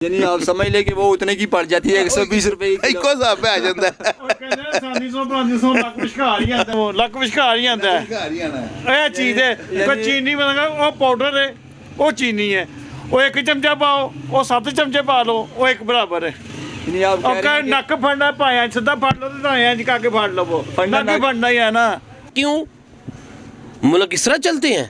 یعنی آپ سمجھ لیں کہ وہ اتنے کی پڑ جاتی ہے 120 روپے ਇੱਕੋ ਹਿਸਾਬ ਪੈ ਜਾਂਦਾ ਹੈ। ਕਹਿੰਦੇ ਸਾਨੀ 500 ਲੱਖ ਵਿਸ਼ਕਾਰ ਹੀ ਆਂਦਾ ਉਹ ਲੱਖ ਵਿਸ਼ਕਾਰ ਹੀ ਆਂਦਾ ਘਰ ਹੀ ਆਣਾ ਇਹ ਚੀਜ਼ ਹੈ ਕੋਈ ਚੀਨੀ ਮਤਲਬ ਉਹ ਪਾਊਡਰ ਹੈ ਉਹ ਚੀਨੀ ਹੈ ਉਹ ਇੱਕ ਚਮਚਾ ਪਾਓ ਉਹ 7 ਚਮਚੇ ਪਾ ਲਓ ਉਹ ਇੱਕ ਬਰਾਬਰ ਹੈ یعنی آپ ਉਹ ਕਹੇ ਨੱਕ ਫੜਨਾ ਭਾਇਆ ਸਿੱਧਾ ਫੜ ਲਓ ਤੇ ਤਾਂ ਇੰਜ ਕਰਕੇ ਫੜ ਲਵੋ ਨੱਕ ਹੀ ਫੜਨਾ ਹੀ ਹੈ ਨਾ کیوں ملک اس طرح چلتے ہیں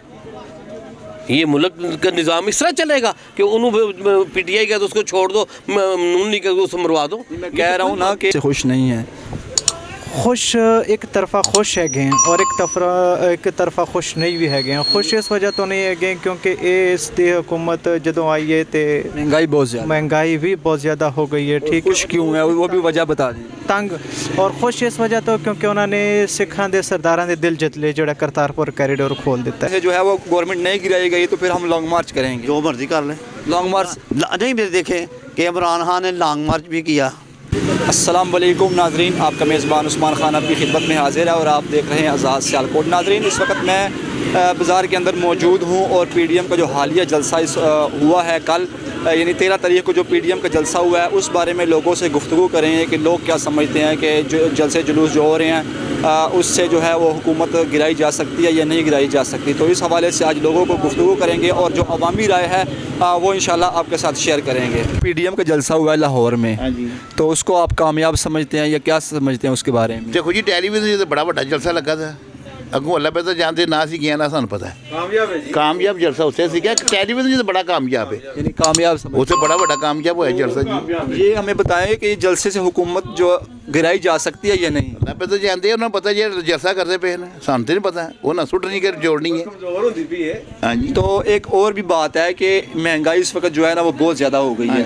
یہ ملک کا نظام اس طرح چلے گا کہ انہوں پی ٹی آئی کا تو اس کو چھوڑ دو نون لیگ کا اس کو مروا دو میں کہہ رہا ہوں نا کہ خوش نہیں ہیں خوش ایک طرفہ خوش ہے گئے اور ایک طرفہ خوش نہیں بھی ہے گئے خوش اس وجہ تو نہیں ہے گئے کیونکہ اس دی حکومت جدوں آئی ہے تے مہنگائی بہت زیادہ مہنگائی بھی بہت زیادہ ہو گئی ہے ٹھیک ہے خوش کیوں ہے وہ بھی وجہ بتا دیں تنگ اور خوش اس وجہ تو کیونکہ انہوں نے سکھاں دے سرداراں دے دل جت لے جڑا کرتارپور کوریڈور کھول دیتا ہے جو ہے وہ گورنمنٹ نہیں گرائی گئی تو پھر ہم لانگ مارچ کریں گے جو مرضی کر لیں لانگ مارچ نہیں میرے دیکھیں کہ عمران خان نے لانگ مارچ بھی کیا السلام علیکم ناظرین آپ کا میزبان عثمان خان آپ کی خدمت میں حاضر ہے اور آپ دیکھ رہے ہیں آزاد سیالکوٹ ناظرین اس وقت میں بازار کے اندر موجود ہوں اور پی ڈی ایم کا جو حالیہ جلسہ ہوا ہے کل یعنی 13 تاریخ کو جو پی ڈی ایم کا جلسہ ہوا ہے اس بارے میں لوگوں سے گفتگو کریں گے کہ لوگ کیا سمجھتے ہیں کہ جو جلسے جلوس جو ہو رہے ہیں اس سے جو ہے وہ حکومت گرائی جا سکتی ہے یا نہیں گرائی جا سکتی تو اس حوالے سے آج لوگوں کو گفتگو کریں گے اور جو عوامی رائے ہے وہ انشاءاللہ آپ کے ساتھ شیئر کریں گے پی ڈی ایم کا جلسہ ہوا ہے لاہور میں تو اس کو آپ کامیاب سمجھتے ہیں یا کیا سمجھتے ہیں اس کے بارے میں ਦੇਖੋ ਜੀ ਟੈਲੀਵਿਜ਼ਨ 'ਤੇ ਬੜਾ ਵੱਡਾ ਜਲਸਾ ਲੱਗਾ ਤਾ ਅੱਗੋਂ ਅੱਲਾ ਪਤਾ ਜਾਂਦੇ ਨਾ ਸੀ ਗਿਆ ਨਾ ਸਾਨੂੰ ਪਤਾ کامیاب ہے جی ਕਾਮਯਾਬ ਜਲਸਾ ਉੱਥੇ ਸੀਗਾ ਟੈਲੀਵਿਜ਼ਨ 'ਤੇ ਬੜਾ ਕਾਮਯਾਬ ਹੈ یعنی کامیاب سمجھتے ਉੱਥੇ ਬੜਾ ਵੱਡਾ ਕਾਮਯਾਬ ਹੋਇਆ ਜਲਸਾ ਜੀ ہیں یہ ہمیں بتائیں کہ یہ جلسے سے حکومت جو گرائی جا سکتی ہے یا نہیں ਅੱਲਾ ਪਤਾ ਜਾਂਦੇ ਉਹਨਾਂ ਨੂੰ ਪਤਾ ਜੇ ਜਲਸਾ ਕਰਦੇ ਪਏ ਨੇ ਸਾਨੂੰ ਤੇ ਨਹੀਂ ਪਤਾ ਉਹਨਾਂ ਸੁੱਟਣੀ ਕਿ ਜੋੜਨੀ ہے ਹਾਂਜੀ تو ایک اور بھی بات ہے کہ مہنگائی اس وقت جو ہے نا وہ بہت زیادہ ہو گئی ہے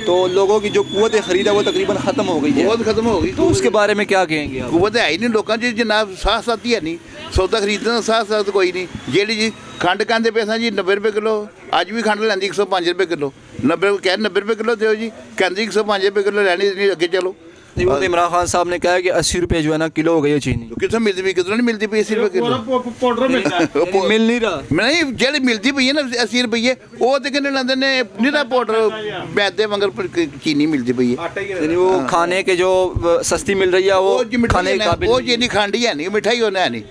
تو لوگوں کی جو قوت خرید ہے وہ تقریباً ختم ہو گئی ہے ਬਹੁਤ ਖਤਮ ਹੋ ਗਈ تو اس کے بارے میں کیا کہیں گے آپ قوت ہے ہی نہیں ਲੋਕਾਂ 'ਚ ਜਨਾਬ ਸਾਥ ਸਾਥੀ ਹੈ ਨਹੀਂ ਸੌਦਾ ਖਰੀਦਣ ਦਾ ਸਾਥ ਸਾਥ ਕੋਈ ਨਹੀਂ ਜਿਹੜੀ ਜੀ ਖੰਡ ਕਹਿੰਦੇ ਪੈਸਾ ਜੀ 90 ਰੁਪਏ ਕਿਲੋ ਅੱਜ ਵੀ ਖੰਡ ਲੈਂਦੀ 105 ਰੁਪਏ ਕਿਲੋ 90 ਕਹਿ 90 ਰੁਪਏ ਕਿਲੋ ਦਿਓ ਜੀ ਕਹਿੰਦੀ 105 رੁਪਏ ਕਿਲੋ ਲੈਣੀ ਨਹੀਂ ਅੱਗੇ ਚਲੋ نہیں وہ تو عمران خان صاحب نے کہا ہے کہ 80 روپے جو ہے نا کلو ہو گئی ہے چینی ਕਿੱਥੋਂ ਮਿਲਦੀ ਪਈ ਕਿੱਥੋਂ ਨਹੀਂ ਮਿਲਦੀ ਪਈ 80 ਰੁਪਏ ਕਿਲੋ ਪਾਊਡਰ ਮਿਲਦਾ یعنی مل نہیں رہا ਨਹੀਂ ਜਿਹੜੀ ਮਿਲਦੀ ਪਈ ਹੈ ਨਾ 80 ਰੁਪਏ ਉਹ ਤੇ ਕਿੰਨੇ ਲੈਂਦੇ ਨੇ ਨਿਹਰਾ ਪਾਊਡਰ ਮੈਦੇ ਵਾਂਗਰ ਚੀਨੀ ਮਿਲਦੀ ਪਈ ਹੈ یعنی وہ کھانے کے جو سستی مل رہی ہے وہ ਉਹ ਜੀ کھانے کے قابل ਉਹ ਚੀਨੀ ਖੰਡ ਹੀ ਹੈ ਨਹੀਂ ਮਿਠਾਈ ਉਹ ਹੈ ਨਹੀਂ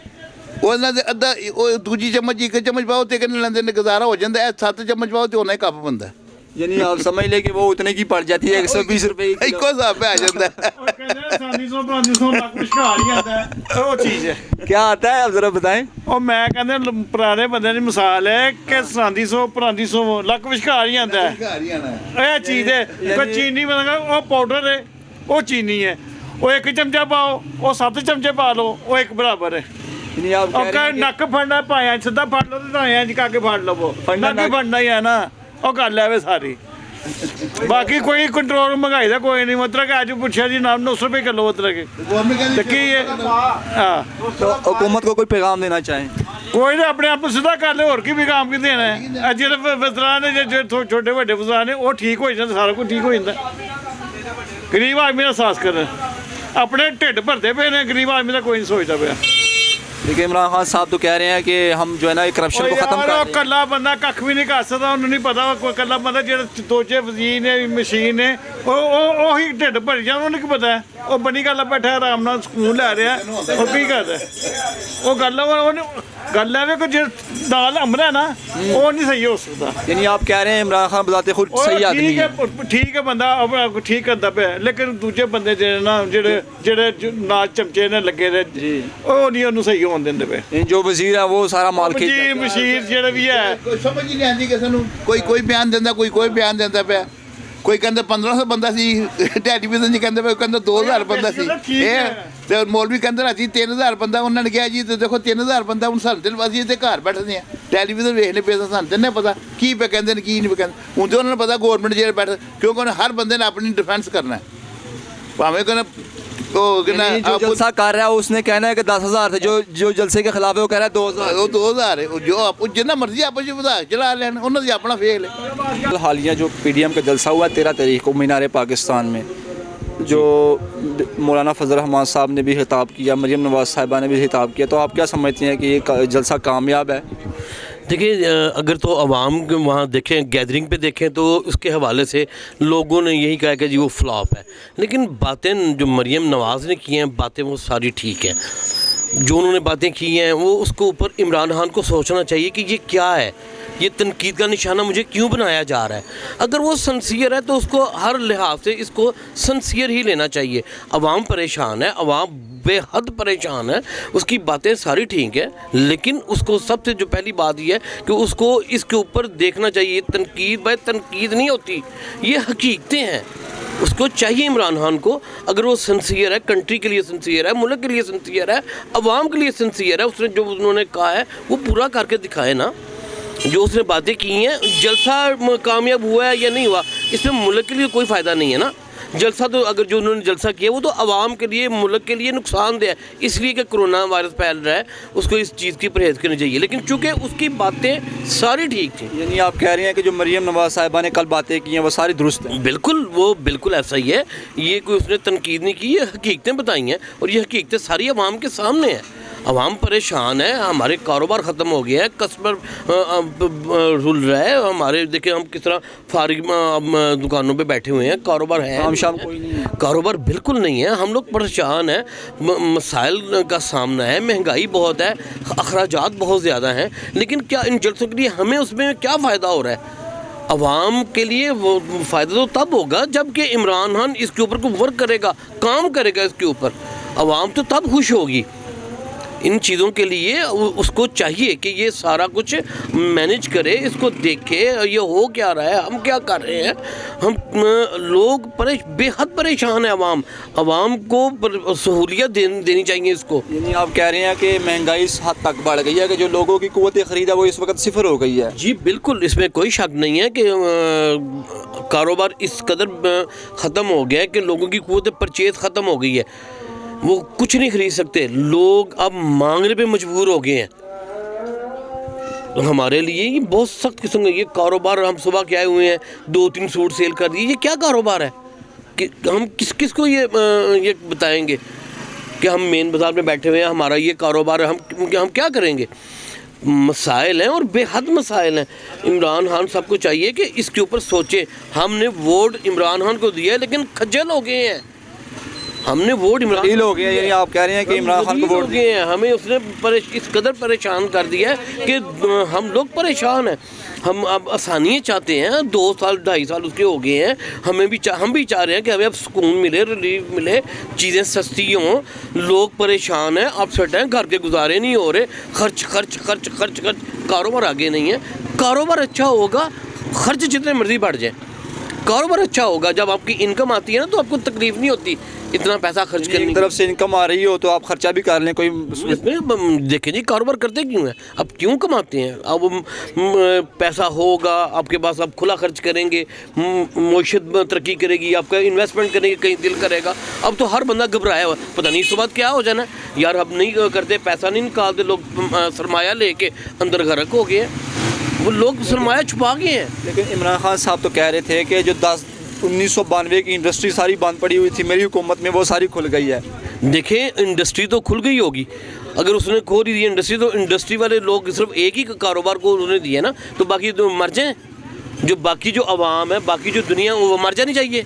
ਉਹਨਾਂ ਦੇ ਅੱਧਾ ਉਹ ਦੂਜੀ ਚਮਚ ਇੱਕ ਚਮਚ ਪਾਓ ਤੇ ਕਿੰਨੇ ਲੈਂਦੇ ਨੇ ਗੁਜ਼ਾਰਾ ਹੋ ਜਾਂਦਾ ਇਹ 7 ਚਮਚ ਪਾਓ ਤੇ ਉਹਨਾਂ ਹੀ ਕੱਪ ਬੰਦਾ یعنی آپ سمجھ لیں کہ وہ اتنے کی پڑ جاتی ہے 120 روپے کی ਇੱਕੋ ਹਿਸਾਬ ਪੈ ਜਾਂਦਾ ਉਹ ਕਹਿੰਦੇ ਸਾਨੀ 500 ਲੱਖ ਵਿਸ਼ਕਾਰ ਹੀ ਆਂਦਾ ਉਹ ਚੀਜ਼ ਹੈ کیا آتا ہے آپ ذرا بتائیں ਉਹ ਮੈਂ ਕਹਿੰਦੇ ਪੁਰਾਣੇ ਬੰਦੇ ਦੀ ਮਿਸਾਲ ਹੈ ਕਿ ਸਾਨੀ 100 ਲੱਖ ਵਿਸ਼ਕਾਰ ਹੀ ਆਂਦਾ ਘਰ ਹੀ ਆਣਾ ਇਹ ਚੀਜ਼ ਹੈ ਕੋਈ ਚੀਨੀ ਮਤਲਬ ਉਹ ਪਾਊਡਰ ਹੈ ਉਹ ਚੀਨੀ ਹੈ ਉਹ ਇੱਕ ਚਮਚਾ ਪਾਓ ਉਹ 7 ਚਮਚੇ ਪਾ ਲਓ ਉਹ ਇੱਕ ਬਰਾਬਰ ਹੈ یعنی آپ ਉਹ کہہ ਕਹੇ رہے ہیں ਨੱਕ ਫੜਨਾ ਭਾਇਆ ਸਿੱਧਾ ਫੜ ਲਓ ਤੇ ਤਾਂ ਇੰਜ ਕਰਕੇ ਫੜ ਲਵੋ ਨੱਕ ਹੀ ਫੜਨਾ ਹੀ ਹੈ ਨਾ ਉਹ ਗੱਲ ਐਵੇਂ ਸਾਰੀ ਬਾਕੀ ਕੋਈ ਕੰਟਰੋਲ ਮਹਿੰਗਾਈ ਦਾ ਕੋਈ ਨਹੀਂ ਮਤਲਬ ਕਿ ਅੱਜ ਪੁੱਛਿਆ ਜੀ ਨਾਮ 900 ਰੁਪਏ ਕਿਲੋ ਮਤਲਬ ਕਿ ਤੇ ਕੀ ਹੈ ਹਾਂ تو حکومت کو کوئی پیغام دینا چاہیں ਕੋਈ ਨਹੀਂ ਆਪਣੇ ਆਪ ਨੂੰ ਸਿੱਧਾ ਕਰ ਲੈ ਹੋਰ ਕੀ ਵੀ ਕੰਮ ਕੀ ਦੇਣਾ ਹੈ ਜਿਹੜੇ ਵਜ਼ਰਾਂ ਨੇ ਜਿਹੜੇ ਛੋਟੇ ਵੱਡੇ ਵਜ਼ਰਾਂ ਨੇ ਉਹ ਠੀਕ ਹੋ ਜਾਂਦੇ ਸਾਰਾ ਕੁਝ ਠੀਕ ਹੋ ਜਾਂਦਾ ਗਰੀਬ ਆਦਮੀ ਦਾ ਸਾਥ ਕਰਨ ਆਪਣੇ ਢਿੱਡ ਭਰਦੇ ਪਏ ਨੇ ਗਰੀਬ ਆਦਮੀ ਦਾ ਕੋਈ ਨਹੀਂ ਸੋਚਦਾ ਪਿਆ لیکن عمران خان صاحب تو کہہ رہے ہیں کہ ہم جو ہے نا کرپشن کو ختم کر ਉਹ رہے ہیں ਕੱਲਾ ਬੰਦਾ ਕੱਖ ਵੀ ਨਹੀਂ ਕਰ ਸਕਦਾ ਉਹਨੂੰ ਨਹੀਂ ਪਤਾ ਕੋਈ ਕੱਲਾ ਬੰਦਾ ਜਿਹੜਾ ਦੋਜੇ ਵਜ਼ੀਰ ਨੇ ਮਸ਼ੀਨ ਨੇ ਉਹੀ ਢਿੱਡ ਭਰ ਜਾ ਉਹਨੂੰ ਕੀ ਪਤਾ ਹੈ ਉਹ ਬਣੀ ਗੱਲ ਬੈਠਾ ਆਰਾਮ ਨਾਲ ਸਕੂਨ ਲੈ ਰਿਹਾ ਉਹ ਕੀ ਕਰਦਾ ਉਹ ਗੱਲ ਹੈ ਕਿ ਜੇ ਨਾਲ ਅਮਰ ਹੈ ਨਾ ਉਹ ਨਹੀਂ ਸਹੀ ਹੋ ਸਕਦਾ یعنی آپ کہہ رہے ہیں عمران خان بذات خود صحیح آدمی ہے ਠੀਕ ہے ਬੰਦਾ ਠੀਕ ਕਰਦਾ ਪਿਆ ਲੇਕਿਨ ਦੂਜੇ ਬੰਦੇ ਜਿਹੜੇ ਨਾ ਜਿਹੜੇ ਨਾਲ ਚਮਚੇ ਨੇ ਲੱਗੇ ਨੇ ਉਹ ਨਹੀਂ ਉਹਨੂੰ ਸਹੀ ਹੋਣ ਦਿੰਦੇ ਪਏ یعنی جو وزیر ہے وہ سارا مال کھینچ ਜੀ ਮਸ਼ੀਰ ਜਿਹੜੇ ਵੀ ਹੈ ਕੋਈ ਸਮਝ ਹੀ ਨਹੀਂ ਆਉਂਦੀ ਕਿਸੇ ਨੂੰ ਕੋਈ ਬਿਆਨ ਦਿੰਦਾ ਕੋਈ ਬਿਆਨ ਦਿੰਦਾ ਪਿਆ ਕੋਈ ਕਹਿੰਦਾ 1500 ਬੰਦਾ ਸੀ ਟੈਲੀਵਿਜ਼ਨ 'ਚ ਕਹਿੰਦੇ ਪਏ ਕਹਿੰਦਾ 2000 ਬੰਦਾ ਸੀ ਇਹ ਤੇ ਮੌਲਵੀ ਕਹਿੰਦੇ ਰਾਤੀ 3000 ਬੰਦਾ ਉਹਨਾਂ ਨੇ ਕਿਹਾ ਜੀ ਤੇ ਦੇਖੋ 3000 ਬੰਦਾ ਹੁਣ ਸਾਨੂੰ ਤੇ ਅਸੀਂ ਤੇ ਘਰ ਬੈਠਦੇ ਆ ਟੈਲੀਵਿਜ਼ਨ ਵੇਖਣੇ ਪਏ ਸਾਨੂੰ ਤੇ ਨਹੀਂ ਪਤਾ ਕੀ ਪਏ ਕਹਿੰਦੇ ਨੇ ਕੀ ਨਹੀਂ ਕਹਿੰਦੇ ਹੁਣ ਤੇ ਉਹਨਾਂ ਨੂੰ ਪਤਾ ਗਵਰਨਮੈਂਟ ਜਿਹੜੇ ਬੈਠ ਕਿਉਂਕਿ ਉਹਨੇ ਹਰ ਬੰਦੇ ਨੇ ਆਪਣੀ ਡਿਫੈਂਸ ਕਰਨਾ ਹੈ ਭਾਵੇਂ ਕਹਿੰਦਾ ਉਹ یعنی جو جلسہ کر رہا ہے اس نے کہنا ہے کہ 10,000 تھے جو جلسے کے خلاف ہے وہ کہہ رہا ہے 2,000 ਉਹ 2000 جو جتنا مرضی آپ ਵਧਾ چلا لین انہوں نے اپنا فیل ہے حالیہ جو پی ڈی ایم کا جلسہ ہوا 13 تاریخ کو مینار پاکستان میں جو مولانا فضل الرحمان صاحب نے بھی خطاب کیا مریم نواز صاحبہ نے بھی خطاب کیا تو آپ کیا سمجھتے ہیں کہ یہ جلسہ کامیاب ہے دیکھیں اگر تو عوام کے وہاں دیکھیں گیدرنگ پہ دیکھیں تو اس کے حوالے سے لوگوں نے یہی کہا کہ جی وہ فلاپ ہے، لیکن باتیں جو مریم نواز نے کی ہیں باتیں وہ ساری ٹھیک ہیں. جو انہوں نے باتیں کی ہیں وہ اس کو اوپر عمران خان کو سوچنا چاہیے کہ یہ کیا ہے، یہ تنقید کا نشانہ مجھے کیوں بنایا جا رہا ہے. اگر وہ سنسیئر ہے تو اس کو ہر لحاظ سے اس کو سنسیئر ہی لینا چاہیے. عوام پریشان ہے، عوام بے حد پریشان ہے، اس کی باتیں ساری ٹھیک ہیں، لیکن اس کو سب سے جو پہلی بات یہ ہے کہ اس کو اس کے اوپر دیکھنا چاہیے. تنقید بھائی تنقید نہیں ہوتی، یہ حقیقتیں ہیں. اس کو چاہیے عمران خان کو، اگر وہ سنسیئر ہے، کنٹری کے لیے سنسیئر ہے، ملک کے لیے سنسیئر ہے، عوام کے لیے سنسیئر ہے، اس نے جو انہوں نے کہا ہے وہ پورا کر کے دکھائے نا. جو اس نے باتیں کی ہیں، جلسہ کامیاب ہوا ہے یا نہیں ہوا اس میں ملک کے لیے کوئی فائدہ نہیں ہے نا. جلسہ تو اگر جو انہوں نے جلسہ کیا وہ تو عوام کے لیے ملک کے لیے نقصان دہ ہے، اس لیے کہ کرونا وائرس پھیل رہا ہے، اس کو اس چیز کی پرہیز کرنی چاہیے. لیکن چونکہ اس کی باتیں ساری ٹھیک تھیں. یعنی آپ کہہ رہے ہیں کہ جو مریم نواز صاحبہ نے کل باتیں کی ہیں وہ ساری درست ہیں؟ بالکل، وہ بالکل ایسا ہی ہے. یہ کوئی اس نے تنقید نہیں کی، یہ حقیقتیں بتائی ہیں، اور یہ حقیقتیں ساری عوام کے سامنے ہیں. عوام پریشان ہے، ہمارے کاروبار ختم ہو گیا ہے، کسٹمر رول رہا ہے. ہمارے دیکھیں ہم کس طرح فارغ دکانوں پہ بیٹھے ہوئے ہیں، کاروبار ہے شام کوئی نہیں ہے، کاروبار بالکل نہیں ہے. ہم لوگ پریشان ہیں، مسائل کا سامنا ہے، مہنگائی بہت ہے، اخراجات بہت زیادہ ہیں. لیکن کیا ان جلسوں کے لیے ہمیں اس میں کیا فائدہ ہو رہا ہے؟ عوام کے لیے وہ فائدہ تو تب ہوگا جب کہ عمران خان اس کے اوپر کوئی ورک کرے گا، کام کرے گا اس کے اوپر. عوام تو تب خوش ہوگی. ان چیزوں کے لیے اس کو چاہیے کہ یہ سارا کچھ مینیج کرے، اس کو دیکھے یہ ہو کیا رہا ہے، ہم کیا کر رہے ہیں. ہم لوگ بے حد پریشان ہیں. عوام کو سہولیت دینی چاہیے اس کو. یعنی آپ کہہ رہے ہیں کہ مہنگائی اس حد تک بڑھ گئی ہے کہ جو لوگوں کی قوت خرید ہے وہ اس وقت صفر ہو گئی ہے؟ جی بالکل، اس میں کوئی شک نہیں ہے کہ کاروبار اس قدر ختم ہو گیا ہے کہ لوگوں کی قوت پرچیز ختم ہو گئی ہے. وہ کچھ نہیں خرید سکتے، لوگ اب مانگنے پہ مجبور ہو گئے ہیں. ہمارے لیے یہ بہت سخت قسم کا یہ کاروبار. ہم صبح کے آئے ہوئے ہیں، 2-3 سوٹ سیل کر دیے. یہ کیا کاروبار ہے کہ ہم کس کو یہ بتائیں گے کہ ہم مین بازار میں بیٹھے ہوئے ہیں، ہمارا یہ کاروبار ہے، ہم کیا کریں گے؟ مسائل ہیں اور بے حد مسائل ہیں. عمران خان سب کو چاہیے کہ اس کے اوپر سوچیں. ہم نے ووٹ عمران خان کو دیا ہے لیکن خجل ہو گئے ہیں. ہم نے ووٹ عمران ہو گیا، یعنی آپ کہہ رہے ہیں کہ عمران خان کو ووٹ ہو گئے ہیں. ہمیں اس نے اس قدر پریشان کر دیا ہے کہ ہم لوگ پریشان ہیں. ہم اب آسانیاں چاہتے ہیں. 2 سال 2.5 سال اس کے ہو گئے ہیں. ہم بھی چاہ رہے ہیں کہ ہمیں اب سکون ملے، ریلیف ملے، چیزیں سستی ہوں. لوگ پریشان ہیں، اپسٹ ہیں، گھر کے گزارے نہیں ہو رہے، خرچ خرچ خرچ خرچ خرچ. کاروبار آگے نہیں ہے. کاروبار اچھا ہوگا، خرچ جتنے مرضی بڑھ جائیں. کاروبار اچھا ہوگا، جب آپ کی انکم آتی ہے نا تو آپ کو تکلیف نہیں ہوتی اتنا پیسہ خرچ کرنے کی. ایک طرف سے انکم آ رہی ہو تو آپ خرچہ بھی کر لیں. کوئی دیکھیں جی کاروبار کرتے کیوں ہیں؟ اب کیوں کماتے ہیں؟ اب پیسہ ہوگا آپ کے پاس، آپ کھلا خرچ کریں گے، معیشت ترقی کرے گی، آپ کا انویسٹمنٹ کریں گے، کہیں دل کرے گا. اب تو ہر بندہ گھبرایا ہوا، پتہ نہیں اس کے بعد کیا ہو جانا ہے. یار اب نہیں کرتے، پیسہ نہیں نکالتے، لوگ سرمایہ لے کے اندر غرق ہو گئے ہیں. وہ لوگ سرمایہ چھپا گئے ہیں. لیکن عمران خان صاحب تو کہہ رہے تھے کہ جو 1992 کی انڈسٹری ساری بند پڑی ہوئی تھی میری حکومت میں وہ ساری کھل گئی ہے. دیکھیں انڈسٹری تو کھل گئی ہوگی. اگر اس نے کھول دی انڈسٹری تو انڈسٹری والے لوگ صرف ایک ہی کاروبار کو انہوں نے دیا نا، تو باقی تو مر جائیں. جو باقی جو عوام ہے، باقی جو دنیا وہ مر جانی چاہیے.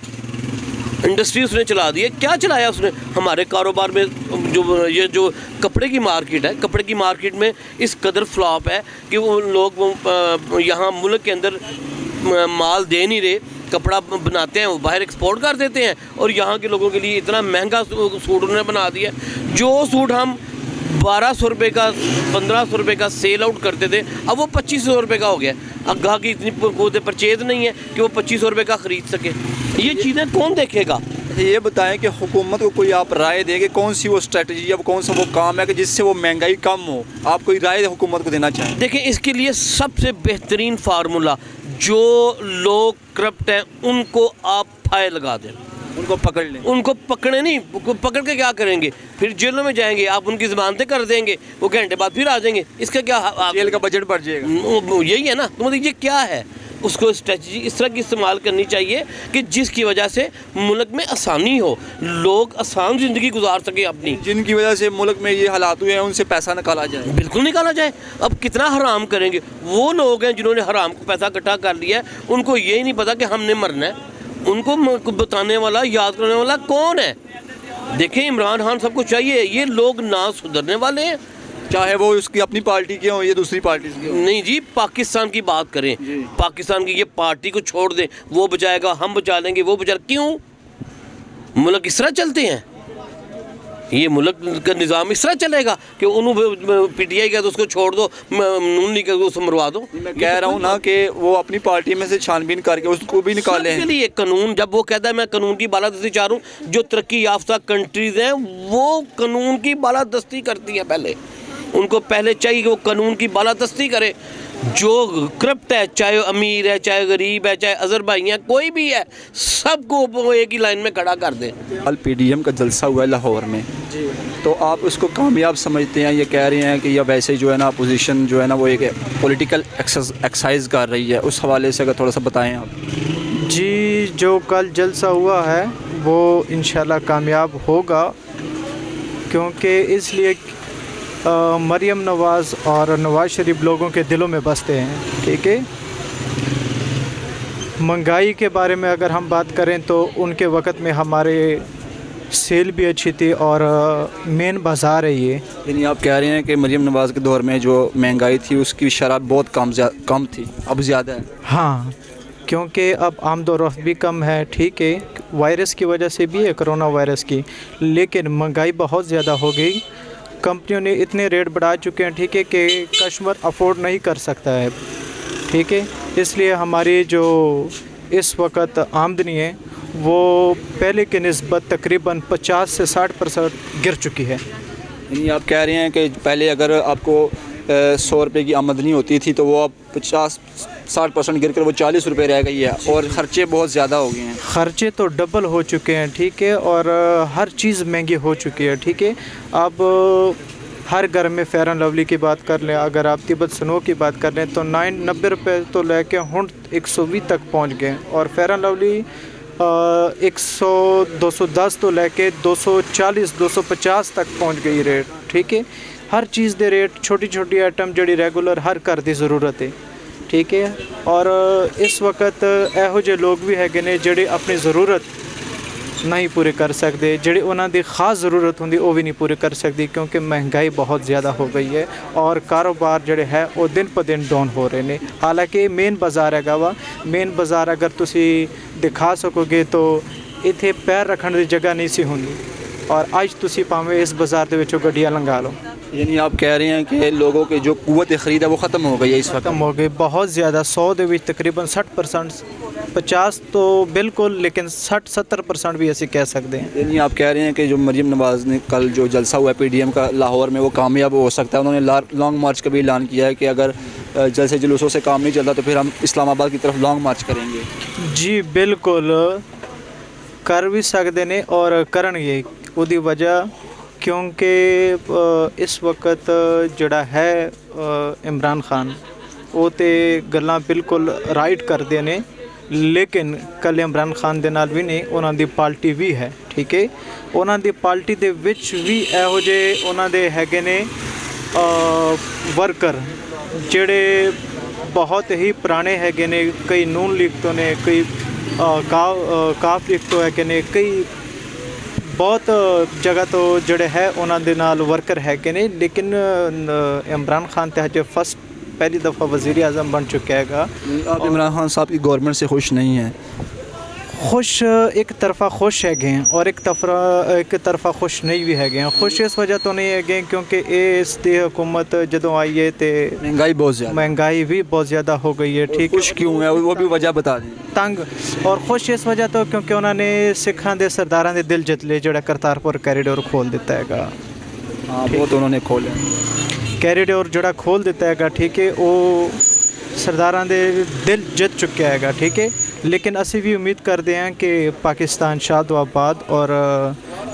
انڈسٹری اس نے چلا دی ہے. کیا چلایا اس نے؟ ہمارے کاروبار میں یہ جو کپڑے کی مارکیٹ ہے، کپڑے کی مارکیٹ میں اس قدر فلاپ ہے کہ وہ لوگ یہاں ملک کے اندر مال دے نہیں رہے. کپڑا بناتے ہیں وہ باہر ایکسپورٹ کر دیتے ہیں، اور یہاں کے لوگوں کے لیے اتنا مہنگا سوٹ انہوں نے بنا دیا. جو سوٹ ہم 1200 روپے کا 1500 روپے کا سیل آؤٹ کرتے تھے، اب وہ 2500 روپے کا ہو گیا. اب گاہک کی اتنی قوت پرچیز نہیں ہے کہ وہ 2500 روپے کا خرید سکے. یہ چیزیں کون دیکھے گا؟ یہ بتائیں کہ حکومت کو کوئی آپ رائے دیں کہ کون سی وہ اسٹریٹجی یا کون سا وہ کام ہے کہ جس سے وہ مہنگائی کم ہو. آپ کوئی رائے حکومت کو دینا چاہیں؟ دیکھیں اس کے لیے سب سے بہترین فارمولا، جو لوگ کرپٹ ہیں ان کو آپ پھائے لگا دیں، ان کو پکڑ لیں. ان کو پکڑے نہیں، پکڑ کے کیا کریں گے؟ پھر جیلوں میں جائیں گے، آپ ان کی ضمانتیں کر دیں گے، وہ گھنٹے بعد پھر آ جائیں گے. اس کا کیا جیل کا بجٹ بڑھ جائے گا. یہی ہے نا. تو مطلب یہ کیا ہے؟ اس کو اسٹریٹجی اس طرح کی استعمال کرنی چاہیے کہ جس کی وجہ سے ملک میں آسانی ہو، لوگ آسان زندگی گزار سکیں اپنی. جن کی وجہ سے ملک میں یہ حالات ہوئے ہیں ان سے پیسہ نکالا جائے. بالکل نکالا جائے. اب کتنا حرام کریں گے؟ وہ لوگ ہیں جنہوں نے حرام کو پیسہ اکٹھا کر لیا ہے، ان کو یہی نہیں پتا کہ ہم نے مرنا ہے. ان کو بتانے والا، یاد کرنے والا کون ہے؟ دیکھیں عمران خان سب کو چاہیے، یہ لوگ نہ سدھرنے والے ہیں. چاہے وہ اس کی اپنی پارٹی کے ہوں یا دوسری پارٹی کے ہوں. نہیں جی، پاکستان کی بات کریں. پاکستان کی یہ پارٹی کو چھوڑ دیں، وہ بچائے گا، ہم بچا لیں گے، وہ بچا. کیوں ملک اس طرح چلتے ہیں؟ یہ ملک کا نظام اس طرح چلے گا کہ انہوں پی ٹی آئی کا تو اس کو چھوڑ دو، نون لیگ کا اس کو مروا دو. میں کہہ رہا ہوں نا کہ وہ اپنی پارٹی میں سے چھان بین کر کے اس کو بھی نکالیں. سب کے لیے قانون، جب وہ کہتا ہے میں قانون کی بالادستی چاہ رہا ہوں، جو ترقی یافتہ کنٹریز ہیں وہ قانون کی بالادستی کرتی ہیں. پہلے ان کو پہلے چاہیے کہ وہ قانون کی بالادستی کرے. جو کرپٹ ہے، چاہے امیر ہے، چاہے غریب ہے، چاہے اظہر بھائی ہیں، کوئی بھی ہے، سب کو وہ ایک ہی لائن میں کھڑا کر دیں. کل پی ڈی ایم کا جلسہ ہوا ہے لاہور میں، تو آپ اس کو کامیاب سمجھتے ہیں؟ یہ کہہ رہے ہیں کہ یا ویسے جو ہے نا اپوزیشن جو ہے نا وہ ایک پولیٹیکل ایکسرسائز کر رہی ہے، اس حوالے سے اگر تھوڑا سا بتائیں آپ. جی، جو کل جلسہ ہوا ہے وہ انشاءاللہ کامیاب ہوگا، کیونکہ اس لیے مریم نواز اور نواز شریف لوگوں کے دلوں میں بستے ہیں. ٹھیک ہے. مہنگائی کے بارے میں اگر ہم بات کریں تو ان کے وقت میں ہمارے سیل بھی اچھی تھی اور مین بازار ہے یہ. یعنی آپ کہہ رہے ہیں کہ مریم نواز کے دور میں جو مہنگائی تھی اس کی شرح بہت کم تھی، اب زیادہ ہے. ہاں، کیونکہ اب آمد و رفت بھی کم ہے. ٹھیک ہے، وائرس کی وجہ سے بھی ہے، کرونا وائرس کی، لیکن مہنگائی بہت زیادہ ہو گئی. کمپنیوں نے اتنے ریٹ بڑھا چکے ہیں، ٹھیک ہے، کہ کسٹمر افورڈ نہیں کر سکتا ہے. ٹھیک ہے، اس لیے ہماری جو اس وقت آمدنی ہے وہ پہلے کی نسبت تقریباً 50 سے 60% گر چکی ہے. یعنی آپ کہہ رہے ہیں کہ پہلے اگر آپ کو 100 روپے کی آمدنی ہوتی تھی تو وہ اب 50-60% گر کر وہ 40 روپے رہ گئی ہے، اور خرچے بہت زیادہ ہو گئے ہیں. خرچے تو ڈبل ہو چکے ہیں. ٹھیک ہے، اور ہر چیز مہنگی ہو چکی ہے. ٹھیک ہے، اب ہر گھر میں فیئر اینڈ لولی کی بات کر لیں، اگر آپ طیبت سنو کی بات کر لیں تو 90 روپے تو لے کے ہن 120 تک پہنچ گئے، اور فیئر اینڈ لولی 100-210 تو لے کے 240-250 تک پہنچ گئی ریٹ. ٹھیک ہے، ہر چیز دے ریٹ، چھوٹی چھوٹی آئٹم جڑی ریگولر ہر گھر دی ضرورت ہے. ٹھیک ہے، اور اس وقت ਇਹੋ ਜਿਹੇ ਲੋਕ ਵੀ ਹੈਗੇ ਨੇ ਜਿਹੜੇ ਆਪਣੀ ਜ਼ਰੂਰਤ ਨਹੀਂ ਪੂਰੀ ਕਰ ਸਕਦੇ, ਜਿਹੜੀ ਉਹਨਾਂ ਦੀ ਖਾਸ ਜ਼ਰੂਰਤ ਹੁੰਦੀ ਉਹ ਵੀ ਨਹੀਂ ਪੂਰੀ ਕਰ ਸਕਦੀ, ਕਿਉਂਕਿ ਮਹਿੰਗਾਈ ਬਹੁਤ ਜ਼ਿਆਦਾ ਹੋ ਗਈ ਹੈ ਔਰ ਕਾਰੋਬਾਰ ਜਿਹੜੇ ਹੈ ਉਹ ਦਿਨ ਪ ਦਿਨ ਡਾਊਨ ਹੋ ਰਹੇ ਨੇ. ਹਾਲਾਂਕਿ ਮੇਨ ਬਾਜ਼ਾਰ ਹੈਗਾ ਵਾ, ਮੇਨ ਬਾਜ਼ਾਰ ਅਗਰ ਤੁਸੀਂ ਦਿਖਾ ਸਕੋਗੇ ਤਾਂ ਇੱਥੇ ਪੈਰ ਰੱਖਣ ਦੀ ਜਗ੍ਹਾ ਨਹੀਂ ਸੀ ਹੁੰਦੀ, اور آج تسی پاویں اس بازار دے وچوں گڈیاں لنگا لو. یعنی آپ کہہ رہے ہیں کہ لوگوں کے جو قوت خرید ہے وہ ختم ہو گئی ہے اس وقت. ختم ہو گئی بہت زیادہ. 100 دے وچ تقریباً 60%، 50 تو بالکل، لیکن 60-70% بھی ایسے کہہ سکتے ہیں. یعنی آپ کہہ رہے ہیں کہ جو مریم نواز نے کل جو جلسہ ہوا ہے پی ڈی ایم کا لاہور میں وہ کامیاب ہو سکتا ہے. انہوں نے لانگ مارچ کا بھی اعلان کیا ہے کہ اگر جلسے جلوسوں سے کام نہیں چلتا تو پھر ہم اسلام آباد کی طرف لانگ مارچ کریں گے. جی بالکل کر بھی سکتے ہیں اور کرن گے. ਉਹਦੀ ਵਜ੍ਹਾ ਕਿਉਂਕਿ ਇਸ ਵਕਤ ਜਿਹੜਾ ਹੈ ਇਮਰਾਨ ਖਾਨ ਉਹ ਤੇ ਗੱਲਾਂ ਬਿਲਕੁਲ ਰਾਈਟ ਕਰਦੇ ਨੇ, ਲੇਕਿਨ ਕੱਲ੍ਹ ਇਮਰਾਨ ਖਾਨ ਦੇ ਨਾਲ ਵੀ ਨਹੀਂ, ਉਹਨਾਂ ਦੀ ਪਾਰਟੀ ਵੀ ਹੈ. ਠੀਕ ਹੈ, ਉਹਨਾਂ ਦੀ ਪਾਰਟੀ ਦੇ ਵਿੱਚ ਵੀ ਇਹੋ ਜਿਹੇ ਉਹਨਾਂ ਦੇ ਹੈਗੇ ਨੇ ਵਰਕਰ ਜਿਹੜੇ ਬਹੁਤ ਹੀ ਪੁਰਾਣੇ ਹੈਗੇ ਨੇ. ਕਈ ਨੂਨ ਲੀਗ ਤੋਂ ਨੇ, ਕਈ ਕਾਫ ਲੀਗ ਤੋਂ ਹੈਗੇ ਨੇ, ਕਈ ਬਹੁਤ ਜਗ੍ਹਾ ਤੋਂ ਜਿਹੜੇ ਹੈ ਉਹਨਾਂ ਦੇ ਨਾਲ ਵਰਕਰ ਹੈਗੇ ਨੇ. ਲੇਕਿਨ عمران خان ਤੇ ਹਜੇ پہلی دفعہ وزیر اعظم بن چکا ہے گا. آپ عمران خان صاحب کی گورنمنٹ سے خوش نہیں ہیں؟ خوش ایک طرفہ خوش ہے گئے ہیں اور ایک طرفہ خوش نہیں بھی ہے گئے ہیں. خوش اس وجہ تو نہیں ہے گئے کیونکہ اس دی حکومت جدوں آئی ہے تے مہنگائی بہت زیادہ، مہنگائی بھی بہت زیادہ ہو گئی ہے. ٹھیک ہے، خوش کیوں ہے وہ بھی وجہ بتا دیں. تنگ اور خوش اس وجہ تو کیونکہ انہوں نے سکھاں دے سرداراں دے دل جت لے، جڑا کرتارپور کیریڈور کھول دیتا ہے گا. ہاں وہ تو انہوں نے کھولے کیریڈور جڑا کھول دیتا ہے گا. ٹھیک ہے، وہ سرداراں دے دل جت چکا ہے گا. ٹھیک ہے، لیکن اسی بھی امید کرتے ہیں کہ پاکستان شاد و آباد اور